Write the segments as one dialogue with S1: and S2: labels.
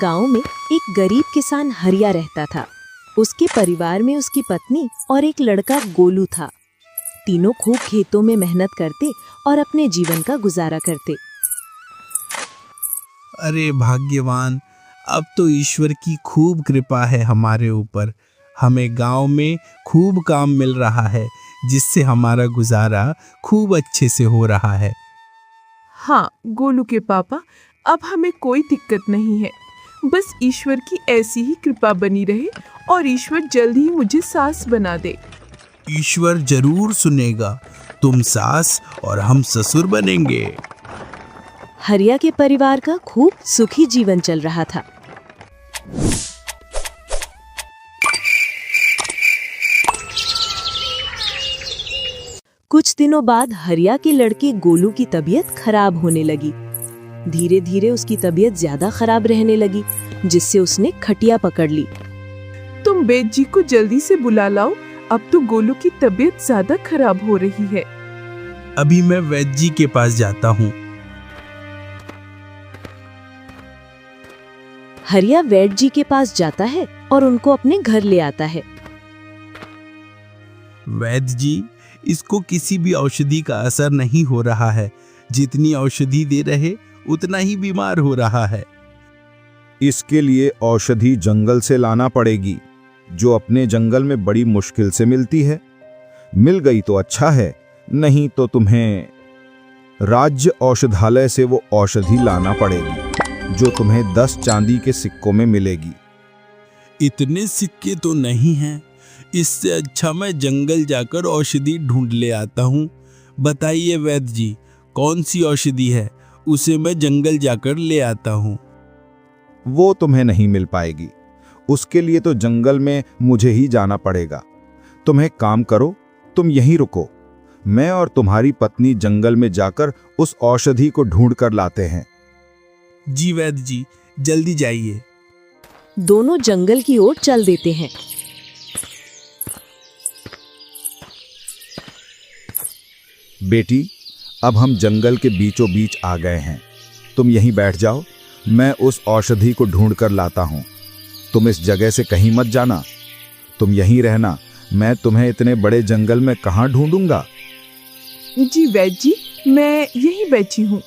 S1: गांव में एक गरीब किसान हरिया रहता था। उसके परिवार में उसकी पत्नी और एक लड़का गोलू था। तीनों खूब खेतों में मेहनत करते और अपने जीवन का गुजारा करते।
S2: अरे भाग्यवान, अब तो ईश्वर की खूब कृपा है हमारे ऊपर। हमें गांव में खूब काम मिल रहा है, जिससे हमारा गुजारा खूब अच्छे से हो रहा है।
S3: हाँ गोलू के पापा, अब हमें कोई दिक्कत नहीं है। बस ईश्वर की ऐसी ही कृपा बनी रहे और ईश्वर जल्द ही मुझे सास बना दे।
S2: ईश्वर जरूर सुनेगा। तुम सास और हम ससुर बनेंगे।
S1: हरिया के परिवार का खूब सुखी जीवन चल रहा था। कुछ दिनों बाद हरिया के लड़के गोलू की तबीयत खराब होने लगी। धीरे धीरे उसकी तबीयत ज्यादा खराब रहने लगी, जिससे उसने खटिया पकड़ ली।
S3: तुम वैद्य जी को जल्दी से बुला लाओ, अब तो गोलू की तबीयत ज्यादा खराब हो रही है।
S2: अभी मैं वैद्य जी के पास जाता हूँ।
S1: हरिया वैद्य जी के पास जाता है और उनको अपने घर ले आता है।
S2: वैद्य जी, इसको किसी भी औषधि का असर नहीं हो रहा है। जितनी औषधि दे रहे उतना ही बीमार हो रहा है।
S4: इसके लिए औषधि जंगल से लाना पड़ेगी, जो अपने जंगल में बड़ी मुश्किल से मिलती है। मिल गई तो अच्छा है, नहीं तो तुम्हें राज्य औषधालय से वो औषधि लाना पड़ेगी, जो तुम्हें 10 चांदी के सिक्कों में मिलेगी।
S2: इतने सिक्के तो नहीं हैं। इससे अच्छा मैं जंगल जाकर औषधि ढूंढ ले आता हूँ। बताइए वैद्य जी, कौन सी औषधि है, उसे मैं जंगल जाकर ले आता हूँ।
S4: वो तुम्हें नहीं मिल पाएगी। उसके लिए तो जंगल में मुझे ही जाना पड़ेगा। तुम एक काम करो, तुम यहीं रुको। मैं और तुम्हारी पत्नी जंगल में जाकर उस औषधि को ढूंढ कर लाते हैं।
S2: जी वैद्य जी, जल्दी जाइए।
S1: दोनों जंगल की ओर चल देते हैं।
S4: बेटी, अब हम जंगल के बीचों बीच आ गए हैं। तुम यहीं बैठ जाओ, मैं उस औषधि को ढूंढ कर लाता हूं। तुम इस जगह से कहीं मत जाना, तुम यहीं रहना। मैं तुम्हें इतने बड़े जंगल में कहां ढूंढूंगा।
S3: जी वैद्य जी, मैं यहीं बैठी हूँ।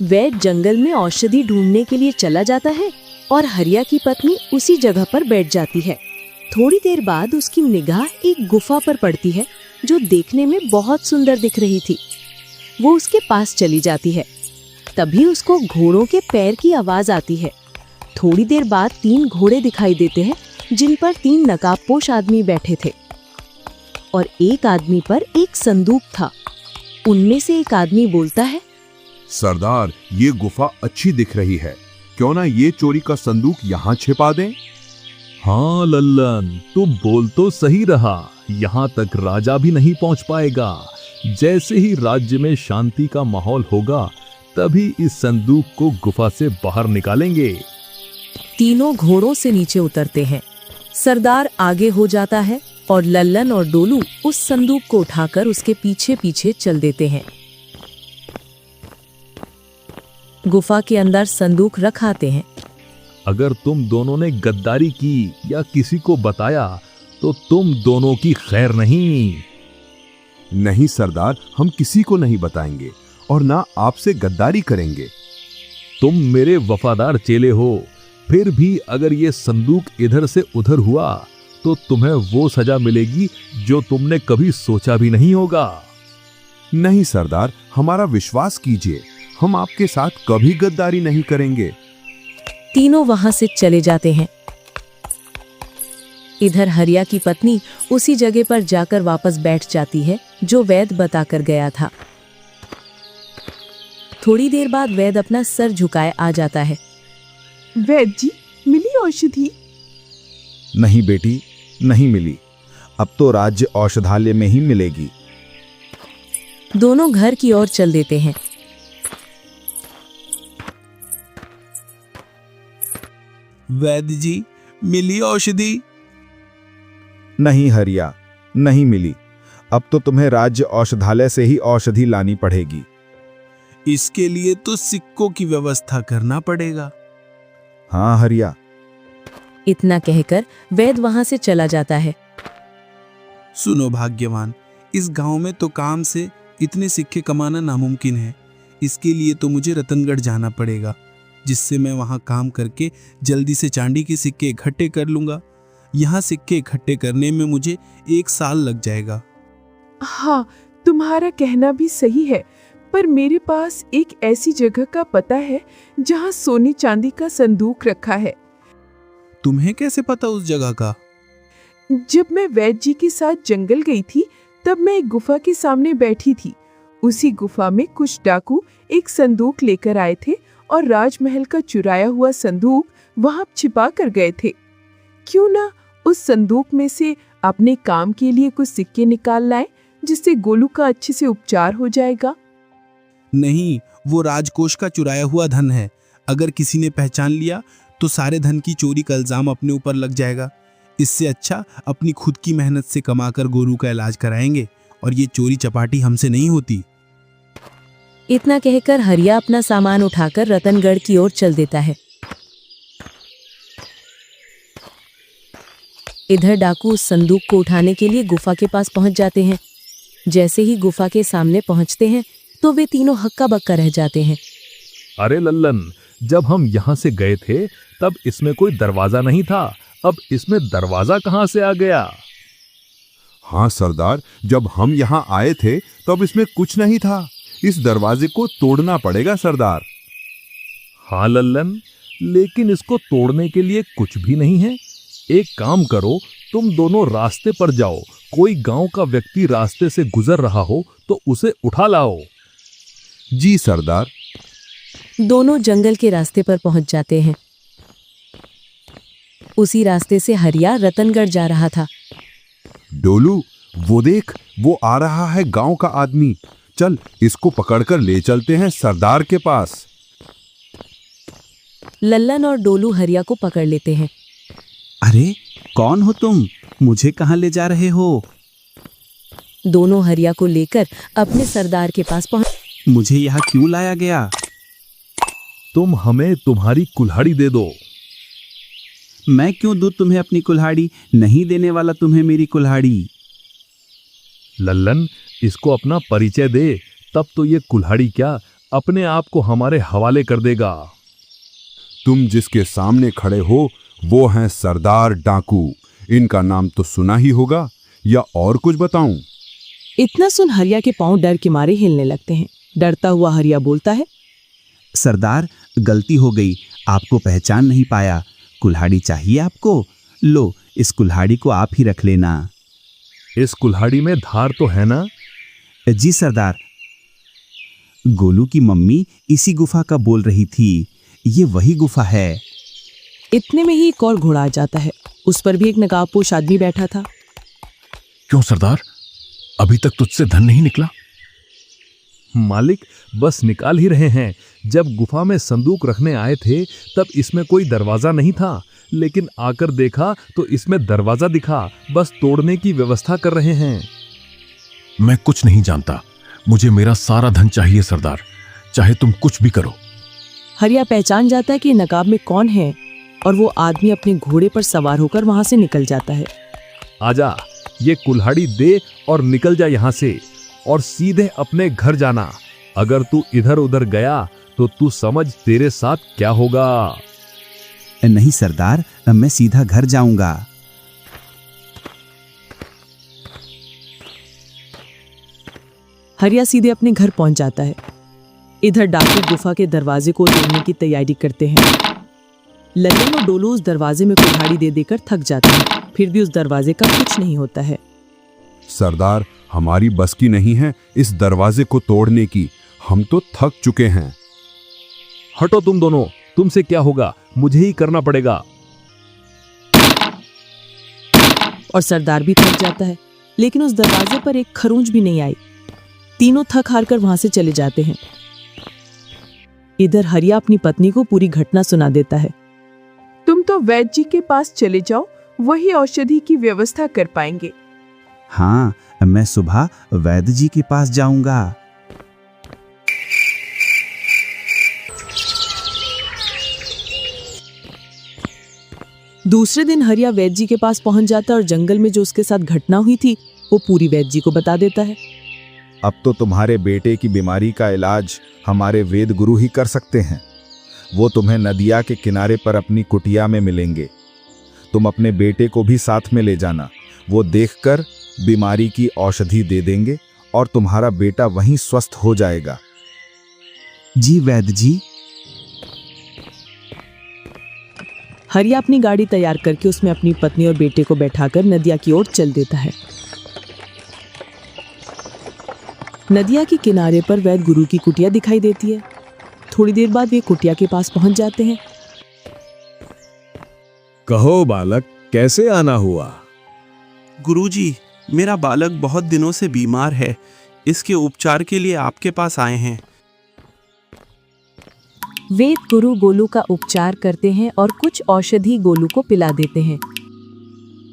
S1: वैद्य जंगल में औषधि ढूंढने के लिए चला जाता है और हरिया की पत्नी उसी जगह पर बैठ जाती है। थोड़ी देर बाद उसकी निगाह एक गुफा पर पड़ती है, जो देखने में बहुत सुंदर दिख रही थी। वो उसके पास चली जाती है। तभी उसको घोड़ों के पैर की आवाज आती है। थोड़ी देर बाद 3 घोड़े दिखाई देते हैं, जिन पर 3 नकाबपोश आदमी बैठे थे और एक आदमी पर एक संदूक था। उनमें से एक आदमी बोलता है,
S5: सरदार, ये गुफा अच्छी दिख रही है, क्यों ना ये चोरी का संदूक यहाँ छिपा दें।
S6: हाँ लल्लन, तू बोल तो सही रहा। यहाँ तक राजा भी नहीं पहुँच पाएगा। जैसे ही राज्य में शांति का माहौल होगा, तभी इस संदूक को गुफा से बाहर निकालेंगे।
S1: तीनों घोड़ों से नीचे उतरते हैं। सरदार आगे हो जाता है और लल्लन और डोलू उस संदूक को उठाकर उसके पीछे पीछे चल देते हैं। गुफा के अंदर संदूक रख आते हैं।
S6: अगर तुम दोनों ने गद्दारी की या किसी को बताया तो तुम दोनों की खैर नहीं।
S5: नहीं सरदार, हम किसी को नहीं बताएंगे और ना आपसे गद्दारी करेंगे।
S6: तुम मेरे वफादार चेले हो, फिर भी अगर ये संदूक इधर से उधर हुआ तो तुम्हें वो सजा मिलेगी जो तुमने कभी सोचा भी नहीं होगा।
S5: नहीं सरदार, हमारा विश्वास कीजिए, हम आपके साथ कभी गद्दारी नहीं करेंगे।
S1: तीनों वहां से चले जाते हैं। इधर हरिया की पत्नी उसी जगह पर जाकर वापस बैठ जाती है, जो वैद्य बताकर गया था। थोड़ी देर बाद वैद्य अपना सर झुकाए आ जाता है।
S3: वैद्य जी, मिली औषधि?
S4: नहीं बेटी, नहीं मिली। अब तो राज्य औषधालय में ही मिलेगी।
S1: दोनों घर की ओर चल देते हैं।
S2: वैद्य जी, मिली औषधि?
S4: नहीं हरिया, नहीं मिली। अब तो तुम्हें राज्य औषधालय से ही औषधि लानी पड़ेगी।
S2: इसके लिए तो सिक्कों की व्यवस्था करना पड़ेगा।
S4: हाँ हरिया।
S1: इतना कहकर वैद्य वहां से चला जाता है।
S2: सुनो भाग्यवान, इस गांव में तो काम से इतने सिक्के कमाना नामुमकिन है। इसके लिए तो मुझे रतनगढ़ जाना पड़ेगा, जिससे मैं वहां काम करके जल्दी से चांदी के सिक्के इकट्ठे कर लूंगा। यहाँ सिक्के इकट्ठे करने में मुझे 1 साल लग जाएगा।
S3: हाँ, तुम्हारा कहना भी सही है, पर मेरे पास एक ऐसी जगह का पता है जहाँ सोने चांदी का संदूक रखा है।
S2: तुम्हें कैसे पता उस जगह का?
S3: जब मैं वैद्य जी के साथ जंगल गई थी, तब मैं एक गुफा के सामने बैठी थी। उसी गुफा में कुछ डाकू एक संदूक लेकर आए थे और राजमहल का चुराया हुआ संदूक वहां छिपा कर गए थे। क्यों ना उस संदूक में से अपने काम के लिए कुछ सिक्के निकाल लाएं, जिससे गोलू का अच्छे से उपचार हो जाएगा।
S2: नहीं, वो राजकोष का चुराया हुआ धन है। अगर किसी ने पहचान लिया तो सारे धन की चोरी का इल्जाम अपने ऊपर लग जाएगा। इससे अच्छा अपनी खुद की मेहनत से कमाकर गोलू का इलाज कराएंगे, और ये चोरी चपाटी हमसे नहीं होती।
S1: इतना कहकर हरिया अपना सामान उठाकर रतनगढ़ की ओर चल देता है। इधर डाकू उस संदूक को उठाने के लिए गुफा के पास पहुंच जाते हैं। जैसे ही गुफा के सामने पहुंचते हैं तो वे तीनों हक्का बक्का रह जाते हैं।
S6: अरे लल्लन, जब हम यहाँ से गए थे तब इसमें कोई दरवाजा नहीं था, अब इसमें दरवाजा कहाँ से आ गया?
S5: हाँ सरदार, जब हम यहाँ आए थे तब इसमें कुछ नहीं था। इस दरवाजे को तोड़ना पड़ेगा सरदार।
S6: हाँ लल्लन, लेकिन इसको तोड़ने के लिए कुछ भी नहीं है। एक काम करो, तुम दोनों रास्ते पर जाओ। कोई गांव का व्यक्ति रास्ते से गुजर रहा हो तो उसे उठा लाओ।
S5: जी सरदार।
S1: दोनों जंगल के रास्ते पर पहुंच जाते हैं। उसी रास्ते से हरिया रतनगढ़ जा रहा था।
S5: डोलू, वो देख, वो आ रहा है गांव का आदमी। चल, इसको पकड़कर ले चलते हैं सरदार के पास।
S1: लल्लन और डोलू हरिया को पकड़ लेते हैं।
S2: अरे कौन हो तुम? मुझे कहाँ ले जा रहे हो?
S1: दोनों हरिया को लेकर अपने सरदार के पास पहुंच।
S2: मुझे यहाँ क्यों लाया गया?
S6: तुम हमें तुम्हारी कुल्हाड़ी दे दो।
S2: मैं क्यों दूं तुम्हें अपनी कुल्हाड़ी? नहीं देने वाला तुम्हें मेरी कुल्हाड़ी।
S6: लल्लन, इसको अपना परिचय दे, तब तो ये कुल्हाड़ी क्या अपने आप को हमारे हवाले कर देगा।
S5: तुम जिसके सामने खड़े हो वो हैं सरदार डाकू। इनका नाम तो सुना ही होगा, या और कुछ बताऊं?
S7: इतना सुन हरिया के पांव डर के मारे हिलने लगते हैं। डरता हुआ हरिया बोलता है,
S2: सरदार, गलती हो गई, आपको पहचान नहीं पाया। कुल्हाड़ी चाहिए आपको? लो, इस कुल्हाड़ी को आप ही रख लेना।
S6: इस कुल्हाड़ी में धार तो है ना?
S2: जी सरदार। गोलू की मम्मी इसी गुफा का बोल रही थी। ये वही गुफा है।
S7: इतने में ही एक और घोड़ा आ जाता है। उस पर भी एक नकाबपोश आदमी बैठा था।
S8: क्यों सरदार, अभी तक तुझसे धन नहीं निकला?
S6: मालिक, बस निकाल ही रहे हैं। जब गुफा में संदूक रखने आए थे तब इसमें कोई दरवाजा नहीं था, लेकिन आकर देखा तो इसमें दरवाजा दिखा। बस तोड़ने की व्यवस्था कर रहे हैं।
S8: मैं कुछ नहीं जानता, मुझे मेरा सारा धन चाहिए सरदार, चाहे तुम कुछ भी करो।
S7: हरिया पहचान जाता है कि नकाब में कौन है, और वो आदमी अपने घोड़े पर सवार होकर वहां से निकल जाता है।
S6: आजा, ये कुल्हाड़ी दे और निकल जा यहाँ से, और सीधे अपने घर जाना। अगर तू इधर उधर गया तो तू समझ तेरे साथ क्या होगा।
S2: नहीं सरदार, मैं सीधा घर जाऊंगा।
S7: हरिया सीधे अपने घर पहुंच जाता है। इधर डाकू गुफा के दरवाजे को तोड़ने की तैयारी करते हैं। लल्लन और डोलू उस दरवाजे में कुल्हाड़ी दे देकर थक जाते हैं, फिर भी उस दरवाजे का कुछ नहीं होता है।
S5: सरदार, हमारी बस की नहीं है इस दरवाजे को तोड़ने की। हम तो थक चुके हैं।
S6: हटो तुम दोनों, तुमसे क्या होगा, मुझे ही करना पड़ेगा।
S7: और सरदार भी थक जाता है, लेकिन उस दरवाजे पर एक खरोंच भी नहीं आई। तीनों थक हार कर वहां से चले जाते हैं। इधर हरिया अपनी पत्नी को पूरी घटना सुना देता है।
S3: तुम तो वैद्य जी के पास चले जाओ, वही औषधि की व्यवस्था कर पाएंगे।
S2: हाँ, मैं सुबह वैद्य जी के पास जाऊंगा।
S7: दूसरे दिन हरिया वैद्य जी के पास पहुंच जाता है और जंगल में जो उसके साथ घटना हुई थी वो पूरी वैद्य जी को बता देता है।
S4: अब तो तुम्हारे बेटे की बीमारी का इलाज हमारे वेद गुरु ही कर सकते हैं। वो तुम्हें नदिया के किनारे पर अपनी कुटिया में मिलेंगे। तुम अपने बेटे को भी साथ में ले जाना। वो देखकर बीमारी की औषधि दे देंगे और तुम्हारा बेटा वहीं स्वस्थ हो जाएगा।
S9: जी वैद्य जी।
S7: हरिया अपनी गाड़ी तैयार करके उसमें अपनी पत्नी और बेटे को बैठाकर नदिया की ओर चल देता है। नदिया के किनारे पर वैद्य गुरु की कुटिया दिखाई देती है। थोड़ी देर बाद वे कुटिया के पास पहुंच जाते हैं।
S10: कहो बालक, कैसे आना हुआ?
S2: गुरुजी, मेरा बालक बहुत दिनों से बीमार है। इसके उपचार के लिए आपके पास आए हैं।
S1: वेद गुरु गोलू का उपचार करते हैं और कुछ औषधि गोलू को पिला देते हैं।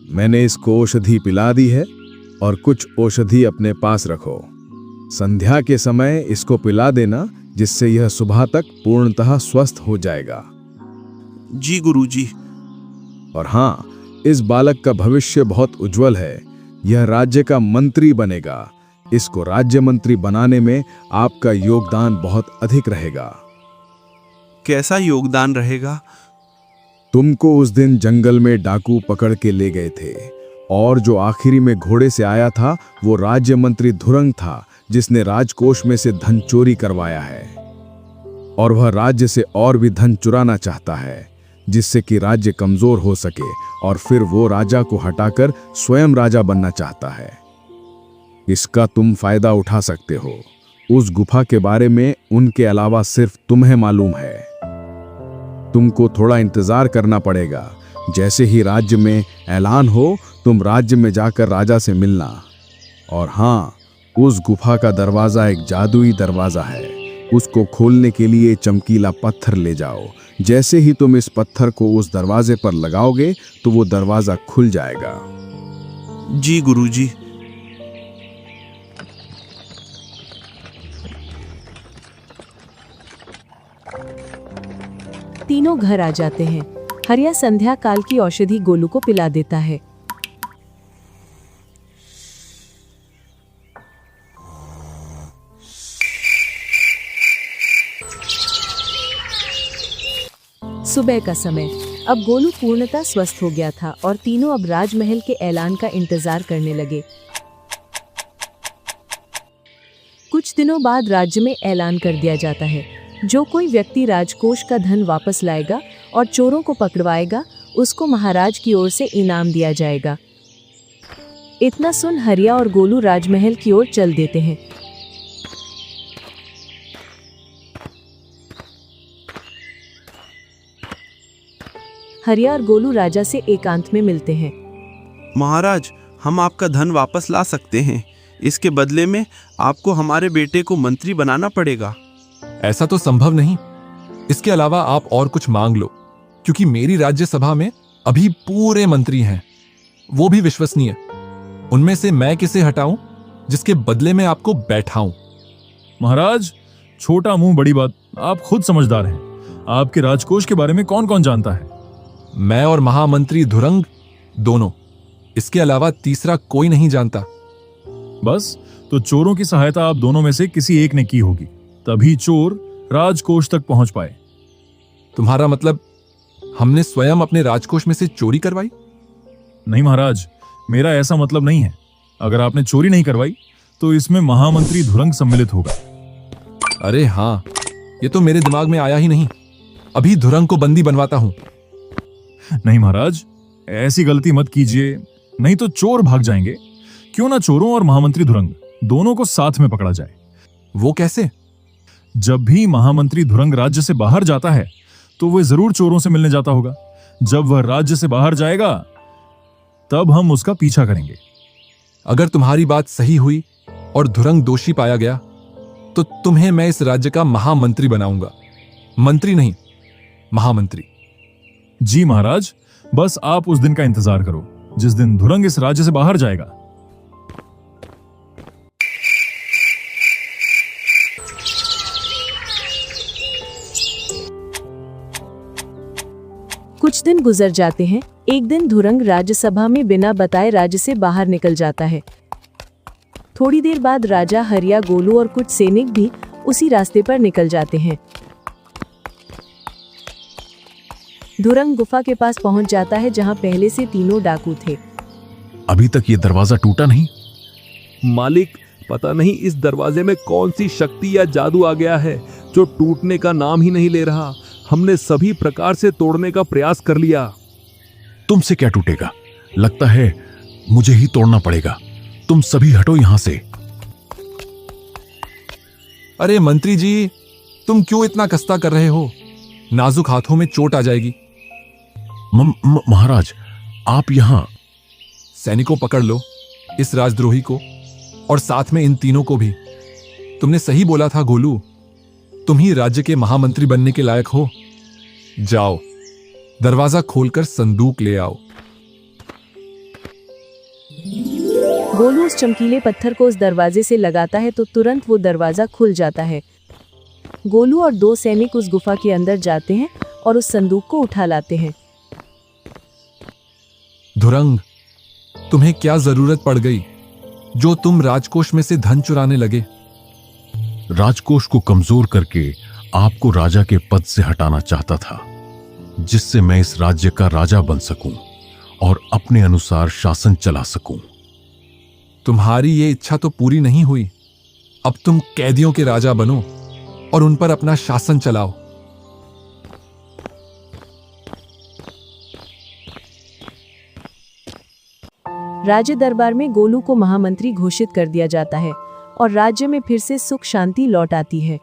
S10: मैंने इसको औषधि पिला दी है और कुछ औषधि अपने पास रखो। संध्या के समय इसको पिला देना, जिससे यह सुबह तक पूर्णतः स्वस्थ हो जाएगा।
S2: जी गुरुजी।
S10: और हाँ, इस बालक का भविष्य बहुत उज्जवल है। यह राज्य का मंत्री बनेगा। इसको राज्य मंत्री बनाने में आपका योगदान बहुत अधिक रहेगा।
S2: कैसा योगदान रहेगा?
S10: तुमको उस दिन जंगल में डाकू पकड़ के ले गए थे और जो आखिरी में घोड़े से आया था वो राज्य मंत्री धुरंग था, जिसने राजकोष में से धन चोरी करवाया है। और वह राज्य से और भी धन चुराना चाहता है, जिससे कि राज्य कमजोर हो सके और फिर वो राजा को हटाकर स्वयं राजा बनना चाहता है। इसका तुम फायदा उठा सकते हो। उस गुफा के बारे में उनके अलावा सिर्फ तुम्हें मालूम है। तुमको थोड़ा इंतजार करना पड़ेगा। जैसे ही राज्य में ऐलान हो, तुम राज्य में जाकर राजा से मिलना। और हाँ, उस गुफा का दरवाजा एक जादुई दरवाजा है। उसको खोलने के लिए चमकीला पत्थर ले जाओ। जैसे ही तुम इस पत्थर को उस दरवाजे पर लगाओगे तो वो दरवाजा खुल जाएगा।
S2: जी गुरुजी।
S1: तीनों घर आ जाते हैं। हरिया संध्या काल की औषधि गोलू को पिला देता है। सुबह का समय। अब गोलू पूर्णतः स्वस्थ हो गया था और तीनों अब राजमहल के ऐलान का इंतजार करने लगे। कुछ दिनों बाद राज्य में ऐलान कर दिया जाता है, जो कोई व्यक्ति राजकोष का धन वापस लाएगा और चोरों को पकड़वाएगा, उसको महाराज की ओर से इनाम दिया जाएगा। इतना सुन हरिया और गोलू राजमहल की ओर चल देते हैं। हरिया और गोलू राजा से एकांत में मिलते हैं।
S2: महाराज, हम आपका धन वापस ला सकते हैं। इसके बदले में आपको हमारे बेटे को मंत्री बनाना पड़ेगा।
S8: ऐसा तो संभव नहीं। इसके अलावा आप और कुछ मांग लो, क्योंकि मेरी राज्यसभा में अभी पूरे मंत्री हैं, वो भी विश्वसनीय। उनमें से मैं किसे हटाऊं जिसके बदले में आपको बैठाऊं?
S6: महाराज, छोटा मुंह बड़ी बात। आप खुद समझदार हैं। आपके राजकोष के बारे में कौन कौन जानता है?
S8: मैं और महामंत्री धुरंग दोनों। इसके अलावा तीसरा कोई नहीं जानता।
S6: बस, तो चोरों की सहायता आप दोनों में से किसी एक ने की होगी, तभी चोर राजकोष तक पहुंच पाए।
S8: तुम्हारा मतलब हमने स्वयं अपने राजकोष में से चोरी करवाई?
S6: नहीं महाराज, मेरा ऐसा मतलब नहीं है। अगर आपने चोरी नहीं करवाई तो इसमें महामंत्री धुरंग सम्मिलित होगा।
S8: अरे हाँ, ये तो मेरे दिमाग में आया ही नहीं। अभी धुरंग को बंदी बनवाता हूं।
S6: नहीं महाराज, ऐसी गलती मत कीजिए, नहीं तो चोर भाग जाएंगे। क्यों ना चोरों और महामंत्री धुरंग दोनों को साथ में पकड़ा जाए।
S8: वो कैसे?
S6: जब भी महामंत्री धुरंग राज्य से बाहर जाता है तो वह जरूर चोरों से मिलने जाता होगा। जब वह राज्य से बाहर जाएगा तब हम उसका पीछा करेंगे।
S8: अगर तुम्हारी बात सही हुई और धुरंग दोषी पाया गया तो तुम्हें मैं इस राज्य का महामंत्री बनाऊंगा। मंत्री नहीं, महामंत्री।
S6: जी महाराज, बस आप उस दिन का इंतजार करो जिस दिन धुरंग इस राज्य से बाहर जाएगा।
S1: कुछ दिन गुजर जाते हैं। एक दिन धुरंग राज्यसभा में बिना बताए राज्य से बाहर निकल जाता है। थोड़ी देर बाद राजा हरिया, गोलू और कुछ सैनिक भी उसी रास्ते पर निकल जाते हैं। धुरंग गुफा के पास पहुंच जाता है जहां पहले से तीनों डाकू थे।
S6: अभी तक ये दरवाजा टूटा नहीं।
S2: मालिक, पता नहीं इस दरवाजे में कौन सी शक्ति या जादू आ गया है जो टूटने का नाम ही नहीं ले रहा। हमने सभी प्रकार से तोड़ने का प्रयास कर लिया।
S6: तुमसे क्या टूटेगा? लगता है मुझे ही तोड़ना पड़ेगा। तुम सभी हटो यहां से। अरे मंत्री जी, तुम क्यों इतना कस्ता कर रहे हो? नाजुक हाथों में चोट आ जाएगी। महाराज, आप यहां। सैनिकों, पकड़ लो इस राजद्रोही को और साथ में इन तीनों को भी। तुमने सही बोला था गोलू, तुम ही राज्य के महामंत्री बनने के लायक हो। जाओ, दरवाजा खोलकर संदूक ले आओ।
S1: गोलू उस चमकीले पत्थर को उस दरवाजे से लगाता है तो तुरंत वो दरवाजा खुल जाता है। गोलू और दो सैनिक उस गुफा के अंदर जाते हैं और उस संदूक को उठा लाते हैं।
S8: धुरंग, तुम्हें क्या जरूरत पड़ गई जो तुम राजकोष में से धन चुराने लगे?
S6: राजकोष को कमजोर करके आपको राजा के पद से हटाना चाहता था, जिससे मैं इस राज्य का राजा बन सकूं और अपने अनुसार शासन चला सकूं।
S8: तुम्हारी ये इच्छा तो पूरी नहीं हुई। अब तुम कैदियों के राजा बनो और उन पर अपना शासन चलाओ।
S1: राज्य दरबार में गोलू को महामंत्री घोषित कर दिया जाता है और राज्य में फिर से सुख शांति लौट आती है।